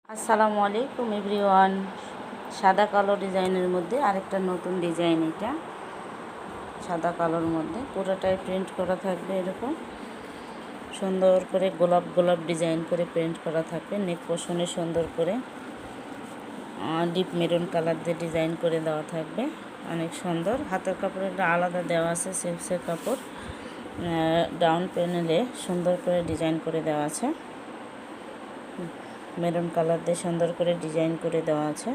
আসসালামু আলাইকুম এভরিওয়ান। সাদা কালো ডিজাইনের মধ্যে আরেকটা নতুন ডিজাইন। এটা সাদা কালোর মধ্যে পুরোটাই প্রিন্ট করা থাকবে। এরকম সুন্দর করে গোলাপ গোলাপ ডিজাইন করে প্রিন্ট করা থাকবে। নেক পোর্শনে সুন্দর করে ডিপ মেরুন কালার দিয়ে ডিজাইন করে দেওয়া থাকবে। অনেক সুন্দর। হাতের কাপড়টা আলাদা দেওয়া আছে, সিল্কের কাপড়। ডাউন প্যানেলে সুন্দর করে ডিজাইন করে দেওয়া আছে। মেরুন কালার দিয়ে সুন্দর করে ডিজাইন করে দেওয়া আছে।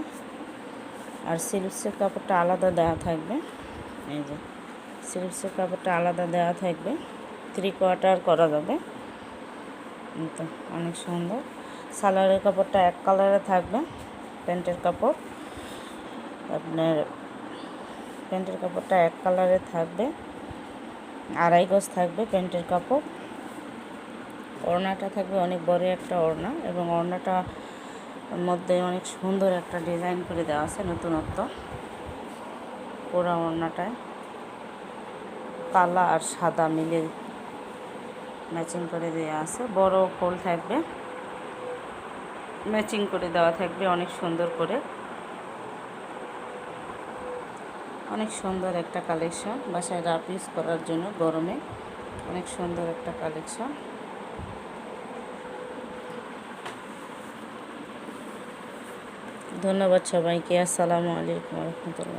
আর সিল্কের কাপড়টা আলাদা দেওয়া থাকবে। এই যে সিল্কের কাপড়টা আলাদা দেওয়া থাকবে, 3/4 করা যাবে। তো অনেক সুন্দর। সালোয়ারের কাপড়টা এক কালারে থাকবে। প্যান্টের কাপড় আপনার প্যান্টের কাপড়টা এক কালারে থাকবে, 2.5 গজ থাকবে প্যান্টের কাপড়। ওড়নাটা থাকবে অনেক বড় একটা ওড়না, এবং ওড়নাটার মধ্যে অনেক সুন্দর একটা ডিজাইন করে দেওয়া আছে, নতুনত্ব। পুরো ওড়নাটায় কালা আর সাদা মিলে ম্যাচিং করে দেওয়া আছে। বড় ফুল থাকবে, ম্যাচিং করে দেওয়া থাকবে অনেক সুন্দর করে। অনেক সুন্দর একটা কালেকশন, বাসায় রাফ ইউজ করার জন্য গরমে অনেক সুন্দর একটা কালেকশন। ধন্যবাদ সবাইকে। আসসালামু আলাইকুম রহমতুল্লাহ।